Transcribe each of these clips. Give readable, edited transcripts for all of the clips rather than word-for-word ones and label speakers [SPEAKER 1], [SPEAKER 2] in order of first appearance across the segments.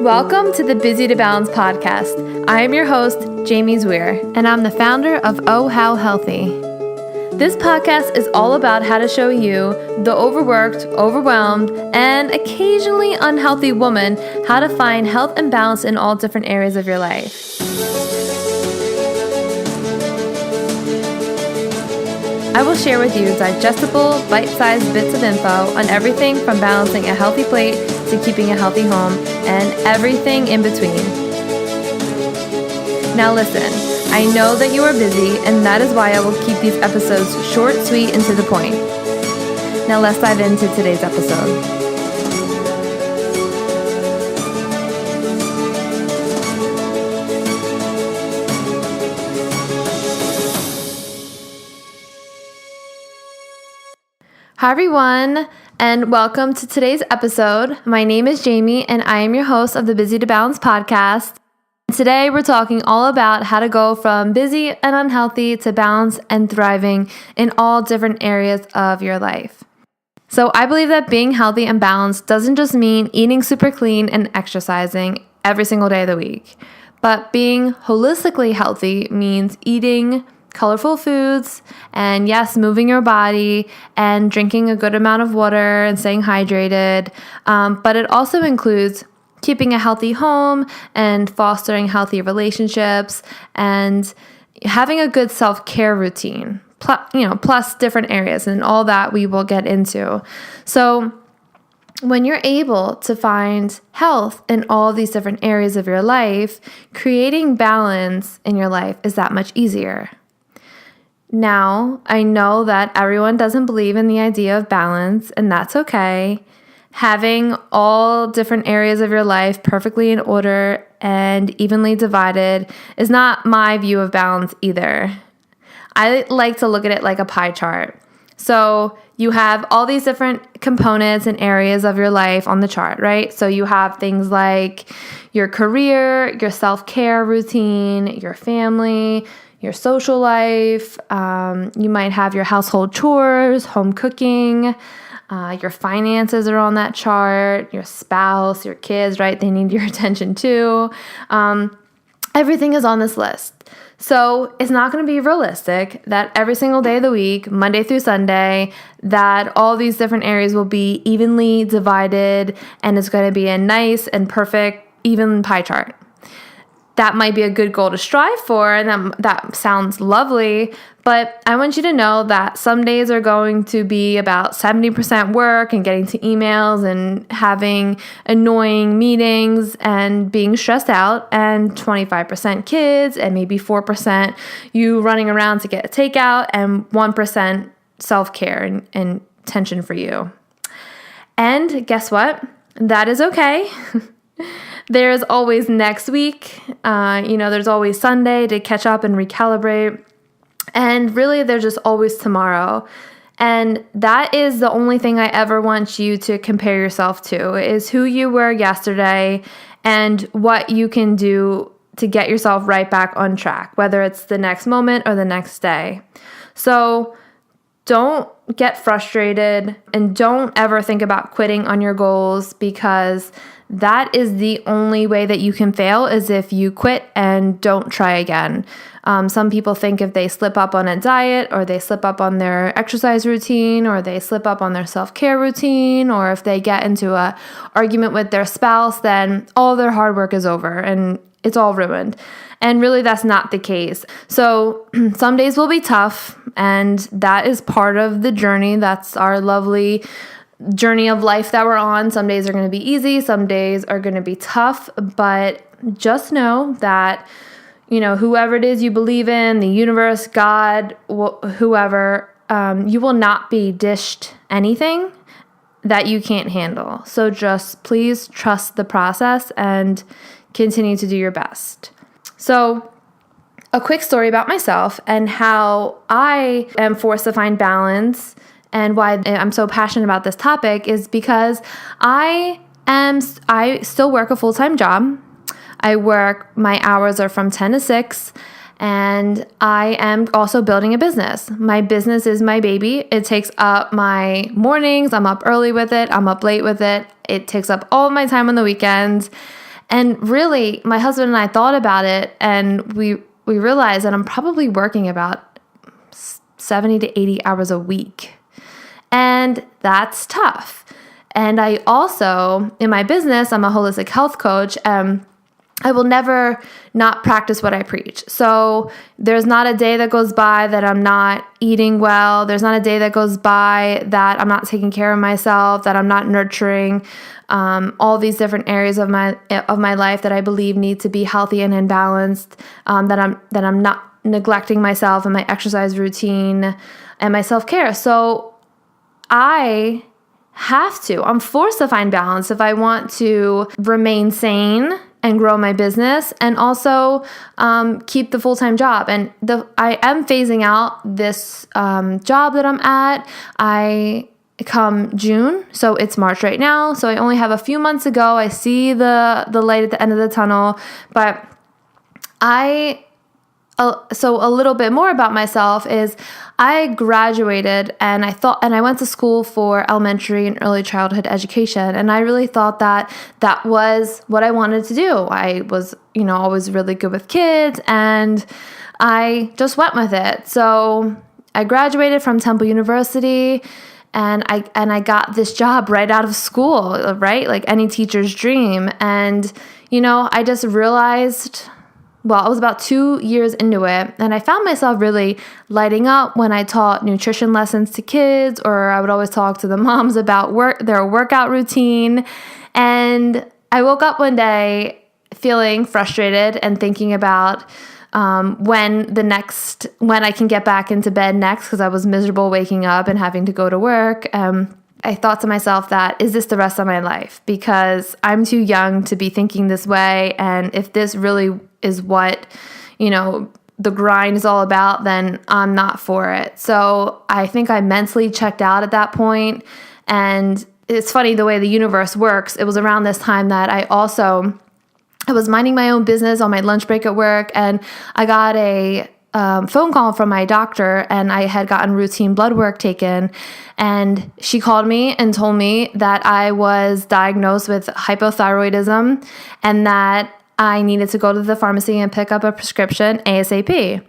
[SPEAKER 1] Welcome to the Busy to Balance podcast. I am your host, Jamie Zweer, and I'm the founder of Oh How Healthy. This podcast is all about how to show you, the overworked, overwhelmed, and occasionally unhealthy woman, how to find health and balance in all different areas of your life. I will share with you digestible, bite-sized bits of info on everything from balancing a healthy plate to keeping a healthy home and everything in between. Now listen, I know that you are busy, and that is why I will keep these episodes short, sweet, and to the point. Now let's dive into today's episode. Hi everyone, and welcome to today's episode. My name is Jamie, and I am your host of the Busy to Balance podcast. Today we're talking all about how to go from busy and unhealthy to balance and thriving in all different areas of your life. So I believe that being healthy and balanced doesn't just mean eating super clean and exercising every single day of the week, but being holistically healthy means eating colorful foods, and yes, moving your body and drinking a good amount of water and staying hydrated. But it also includes keeping a healthy home and fostering healthy relationships and having a good self-care routine, plus different areas, and all that we will get into. So when you're able to find health in all these different areas of your life, creating balance in your life is that much easier. Now, I know that everyone doesn't believe in the idea of balance, and that's okay. Having all different areas of your life perfectly in order and evenly divided is not my view of balance either. I like to look at it like a pie chart. So you have all these different components and areas of your life on the chart, right? So you have things like your career, your self-care routine, your family, your social life, you might have your household chores, home cooking, your finances are on that chart, your spouse, your kids, right? They need your attention too. Everything is on this list. So it's not going to be realistic that every single day of the week, Monday through Sunday, that all these different areas will be evenly divided and it's going to be a nice and perfect even pie chart. That might be a good goal to strive for, and that sounds lovely, but I want you to know that some days are going to be about 70% work and getting to emails and having annoying meetings and being stressed out, and 25% kids, and maybe 4% you running around to get a takeout, and 1% self-care and attention for you. And guess what? That is okay. There's always next week, there's always Sunday to catch up and recalibrate. And really, there's just always tomorrow. And that is the only thing I ever want you to compare yourself to, is who you were yesterday and what you can do to get yourself right back on track, whether it's the next moment or the next day. So don't get frustrated and don't ever think about quitting on your goals, because that is the only way that you can fail, is if you quit and don't try again. Some people think if they slip up on a diet, or they slip up on their exercise routine, or they slip up on their self-care routine, or if they get into an argument with their spouse, then all their hard work is over and it's all ruined. And really, that's not the case. So some days will be tough, and that is part of the journey. That's our lovely journey of life that we're on. Some days are going to be easy, some days are going to be tough, but just know that, whoever it is you believe in, the universe, God, whoever, you will not be dished anything that you can't handle. So just please trust the process and continue to do your best. So a quick story about myself and how I am forced to find balance, and why I'm so passionate about this topic is because I still work a full-time job. My hours are from 10 to 6, and I am also building a business. My business is my baby. It takes up my mornings. I'm up early with it. I'm up late with it. It takes up all of my time on the weekends. And really, my husband and I thought about it, and we realized that I'm probably working about 70 to 80 hours a week. And that's tough. And I also, in my business, I'm a holistic health coach. I will never not practice what I preach. So there's not a day that goes by that I'm not eating well. There's not a day that goes by that I'm not taking care of myself, that I'm not nurturing all these different areas of my life that I believe need to be healthy and in balanced, that I'm not neglecting myself and my exercise routine and my self-care. So I'm forced to find balance if I want to remain sane and grow my business, and also keep the full-time job. And I am phasing out this job that I'm at. I come June, so it's March right now, so I only have a few months to go. I see the light at the end of the tunnel, but so a little bit more about myself is I graduated and I went to school for elementary and early childhood education. And I really thought that was what I wanted to do. I was, always really good with kids, and I just went with it. So I graduated from Temple University, and I got this job right out of school, right? Like any teacher's dream. And, I just realized, I was about 2 years into it, and I found myself really lighting up when I taught nutrition lessons to kids, or I would always talk to the moms about their workout routine. And I woke up one day feeling frustrated and thinking about when I can get back into bed next, because I was miserable waking up and having to go to work. I thought to myself that, is this the rest of my life? Because I'm too young to be thinking this way. And if this really is what, the grind is all about, then I'm not for it. So I think I mentally checked out at that point. And it's funny the way the universe works. It was around this time that I was minding my own business on my lunch break at work, and I got a phone call from my doctor, and I had gotten routine blood work taken, and she called me and told me that I was diagnosed with hypothyroidism and that I needed to go to the pharmacy and pick up a prescription ASAP.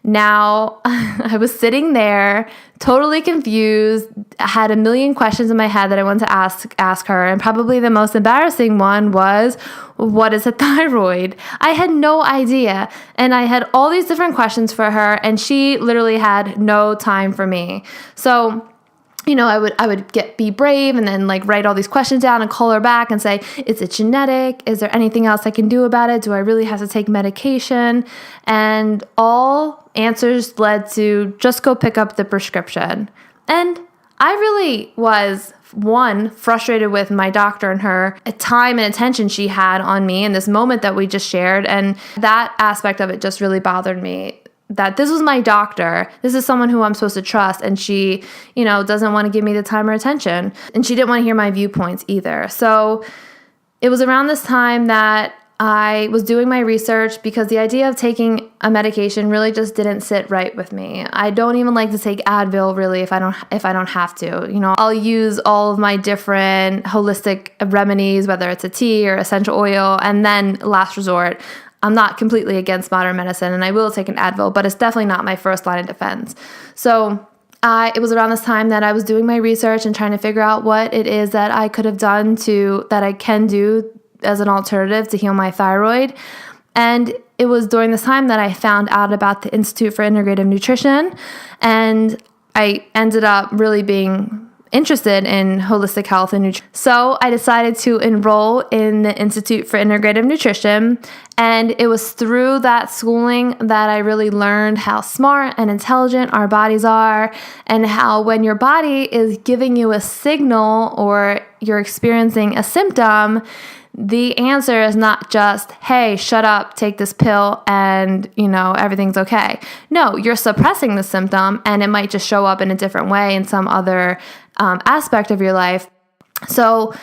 [SPEAKER 1] Now, I was sitting there totally confused. I had a million questions in my head that I wanted to ask her, and probably the most embarrassing one was, what is a thyroid? I had no idea, and I had all these different questions for her, and she literally had no time for me. So I would be brave and then write all these questions down and call her back and say, is it genetic? Is there anything else I can do about it? Do I really have to take medication? And all answers led to just go pick up the prescription. And I really was, frustrated with my doctor and her time and attention she had on me in this moment that we just shared. And that aspect of it just really bothered me. That this was my doctor. This is someone who I'm supposed to trust, and she, doesn't want to give me the time or attention, and she didn't want to hear my viewpoints either. So it was around this time that I was doing my research, because the idea of taking a medication really just didn't sit right with me. I don't even like to take Advil really if I don't have to. I'll use all of my different holistic remedies, whether it's a tea or essential oil, and then last resort, I'm not completely against modern medicine, and I will take an Advil, but it's definitely not my first line of defense. So it was around this time that I was doing my research and trying to figure out what it is that I could have done that I can do as an alternative to heal my thyroid. And it was during this time that I found out about the Institute for Integrative Nutrition, and I ended up really being interested in holistic health and nutrition. So I decided to enroll in the Institute for Integrative Nutrition, and it was through that schooling that I really learned how smart and intelligent our bodies are, and how when your body is giving you a signal or you're experiencing a symptom, the answer is not just, hey, shut up, take this pill, and, everything's okay. No, you're suppressing the symptom, and it might just show up in a different way in some other aspect of your life. So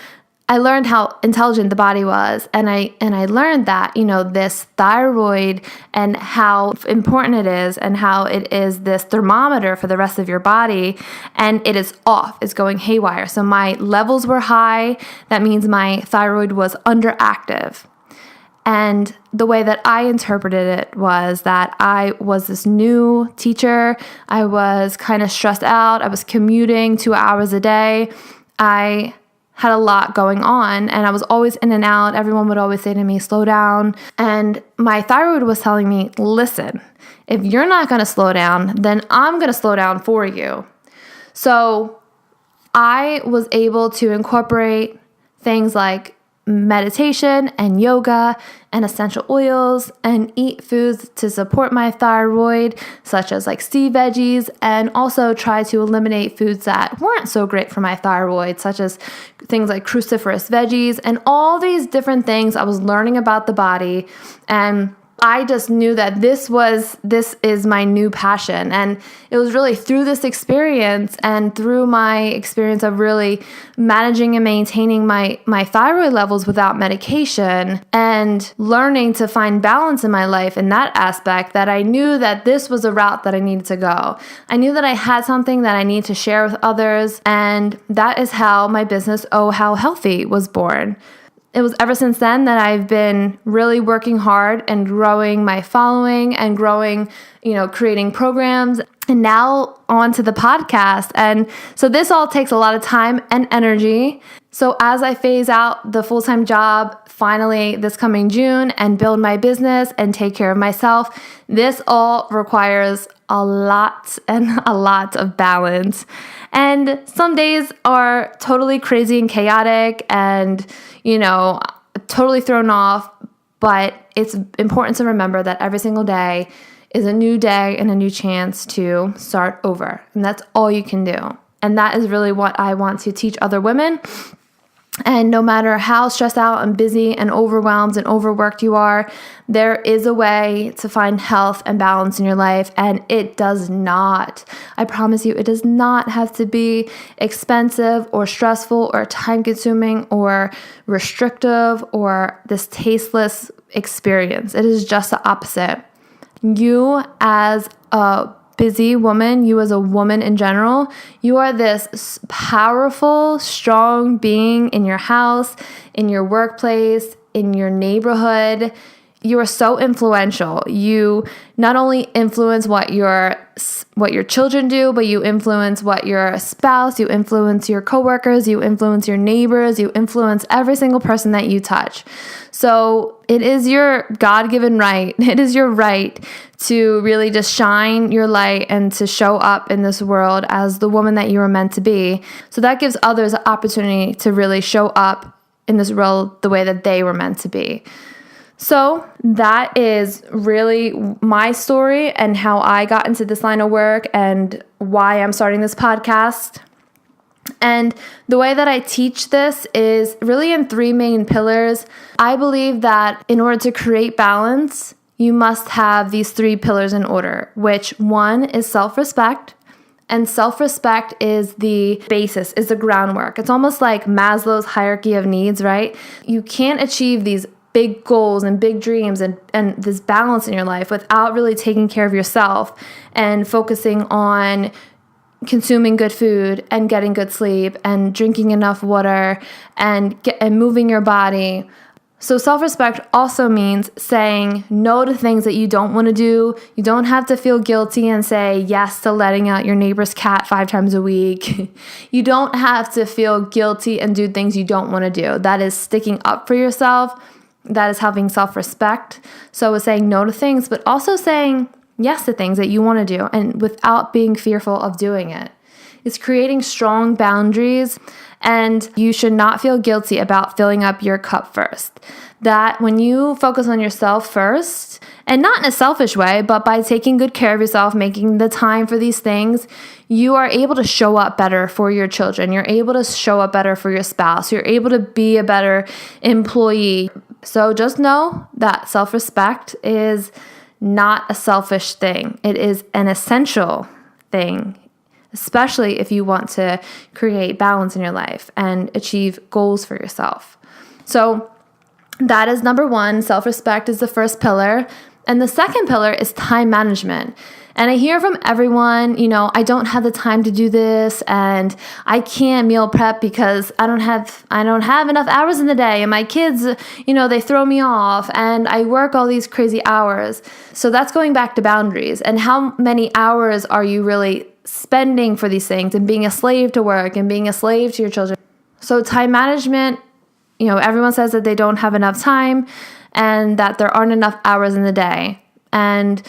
[SPEAKER 1] I learned how intelligent the body was, and I learned that, this thyroid and how important it is, and how it is this thermometer for the rest of your body, and it is off, it's going haywire. So my levels were high. That means my thyroid was underactive. And the way that I interpreted it was that I was this new teacher. I was kind of stressed out. I was commuting 2 hours a day. I had a lot going on and I was always in and out. Everyone would always say to me, slow down. And my thyroid was telling me, listen, if you're not going to slow down, then I'm going to slow down for you. So I was able to incorporate things like meditation and yoga and essential oils and eat foods to support my thyroid, such as like sea veggies, and also try to eliminate foods that weren't so great for my thyroid, such as things like cruciferous veggies and all these different things. I was learning about the body, and I just knew that this is my new passion. And it was really through this experience and through my experience of really managing and maintaining my thyroid levels without medication and learning to find balance in my life in that aspect that I knew that this was a route that I needed to go. I knew that I had something that I need to share with others. And that is how my business, Oh How Healthy, was born. It was ever since then that I've been really working hard and growing my following and growing, creating programs, and now on to the podcast. And so this all takes a lot of time and energy. So as I phase out the full-time job finally this coming June and build my business and take care of myself, this all requires a lot of balance. And some days are totally crazy and chaotic and, totally thrown off. But it's important to remember that every single day is a new day and a new chance to start over. And that's all you can do. And that is really what I want to teach other women. And no matter how stressed out and busy and overwhelmed and overworked you are, there is a way to find health and balance in your life. And it does not, I promise you, it does not have to be expensive or stressful or time consuming or restrictive or this tasteless experience. It is just the opposite. You as a busy woman, you as a woman in general, you are this powerful, strong being in your house, in your workplace, in your neighborhood. You are so influential. You not only influence what your children do, but you influence what your spouse, you influence your coworkers, you influence your neighbors, you influence every single person that you touch. So it is your God-given right. It is your right to really just shine your light and to show up in this world as the woman that you were meant to be. So that gives others an opportunity to really show up in this world the way that they were meant to be. So that is really my story and how I got into this line of work and why I'm starting this podcast. And the way that I teach this is really in 3 main pillars. I believe that in order to create balance, you must have these 3 pillars in order, which one is self-respect. And self-respect is the basis, is the groundwork. It's almost like Maslow's hierarchy of needs, right? You can't achieve these big goals and big dreams and this balance in your life without really taking care of yourself and focusing on consuming good food and getting good sleep and drinking enough water and moving your body. So self-respect also means saying no to things that you don't want to do. You don't have to feel guilty and say yes to letting out your neighbor's cat 5 times a week. You don't have to feel guilty and do things you don't want to do. That is sticking up for yourself. That is having self-respect. So it's saying no to things, but also saying yes to things that you want to do and without being fearful of doing it. It's creating strong boundaries, and you should not feel guilty about filling up your cup first. That when you focus on yourself first, and not in a selfish way, but by taking good care of yourself, making the time for these things, you are able to show up better for your children. You're able to show up better for your spouse. You're able to be a better employee. So just know that self-respect is not a selfish thing. It is an essential thing, especially if you want to create balance in your life and achieve goals for yourself. So that is number 1. Self-respect is the first pillar. And the second pillar is time management. And I hear from everyone, I don't have the time to do this, and I can't meal prep because I don't have enough hours in the day, and my kids, they throw me off, and I work all these crazy hours. So that's going back to boundaries. And how many hours are you really spending for these things, and being a slave to work and being a slave to your children? So time management, everyone says that they don't have enough time and that there aren't enough hours in the day. And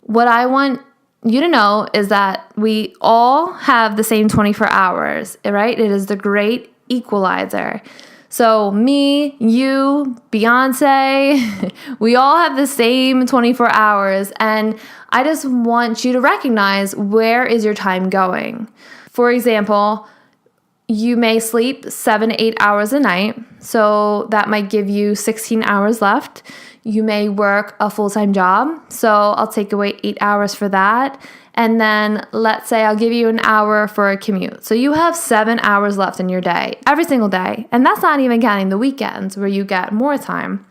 [SPEAKER 1] what I want you to know is that we all have the same 24 hours, right? It is the great equalizer. So me, you, Beyonce, we all have the same 24 hours. And I just want you to recognize, where is your time going? For example, you may sleep 7 to 8 hours a night. So that might give you 16 hours left. You may work a full-time job, so I'll take away 8 hours for that. And then let's say I'll give you an hour for a commute. So you have 7 hours left in your day, every single day. And that's not even counting the weekends where you get more time.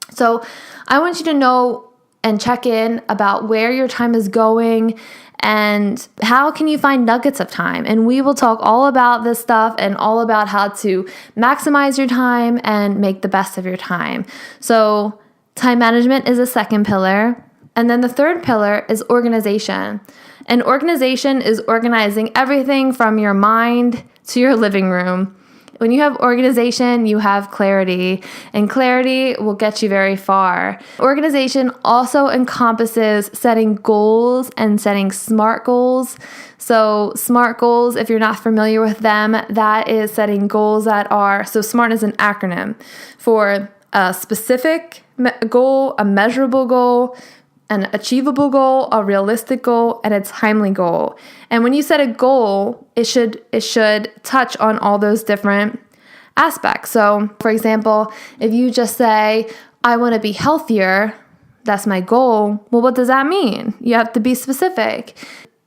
[SPEAKER 1] So I want you to know and check in about where your time is going and how can you find nuggets of time. And we will talk all about this stuff and all about how to maximize your time and make the best of your time. So time management is a second pillar. And then the third pillar is organization. And organization is organizing everything from your mind to your living room. When you have organization, you have clarity, and clarity will get you very far. Organization also encompasses setting goals and setting SMART goals. So SMART goals, if you're not familiar with them, that is setting goals that are, so SMART is an acronym for a specific goal, a measurable goal, an achievable goal, a realistic goal, and a timely goal. And when you set a goal, it should touch on all those different aspects. So, for example, if you just say, I want to be healthier, that's my goal. Well, what does that mean? You have to be specific.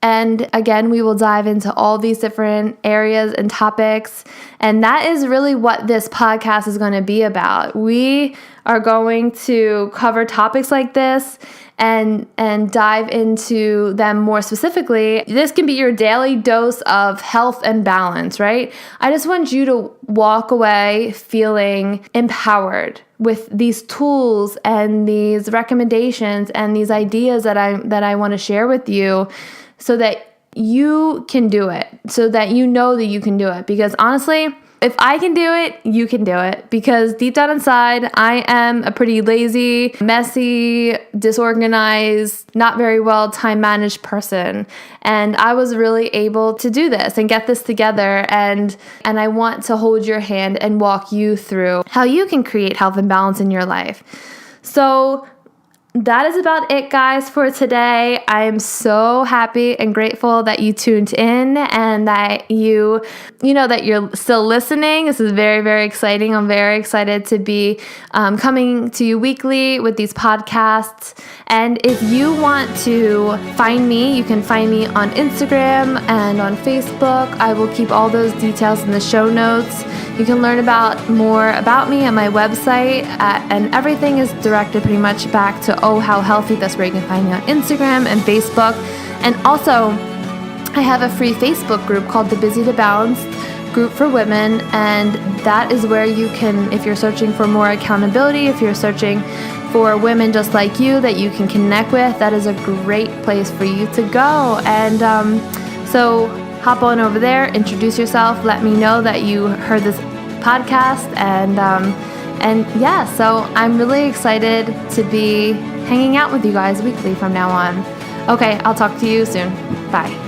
[SPEAKER 1] And again, we will dive into all these different areas and topics. And that is really what this podcast is going to be about. We are going to cover topics like this and dive into them more specifically. This can be your daily dose of health and balance, right? I just want you to walk away feeling empowered with these tools and these recommendations and these ideas that I want to share with you, so that you can do it, so that you know that you can do it. Because honestly, if I can do it, you can do it. Because deep down inside, I am a pretty lazy, messy, disorganized, not very well time managed person. And I was really able to do this and get this together. And I want to hold your hand and walk you through how you can create health and balance in your life. So that is about it, guys, for today. I am so happy and grateful that you tuned in and that that you're still listening. This is very, very exciting. I'm very excited to be coming to you weekly with these podcasts. And if you want to find me, you can find me on Instagram and on Facebook. I will keep all those details in the show notes. You can learn more about me on my website, and everything is directed pretty much back to Oh How Healthy. That's where you can find me on Instagram and Facebook. And also, I have a free Facebook group called the Busy to Balanced Group for Women, and that is where you can, if you're searching for more accountability, if you're searching for women just like you that you can connect with, that is a great place for you to go. And so hop on over there, introduce yourself, let me know that you heard this podcast, and yeah, so I'm really excited to be hanging out with you guys weekly from now on. Okay, I'll talk to you soon. Bye.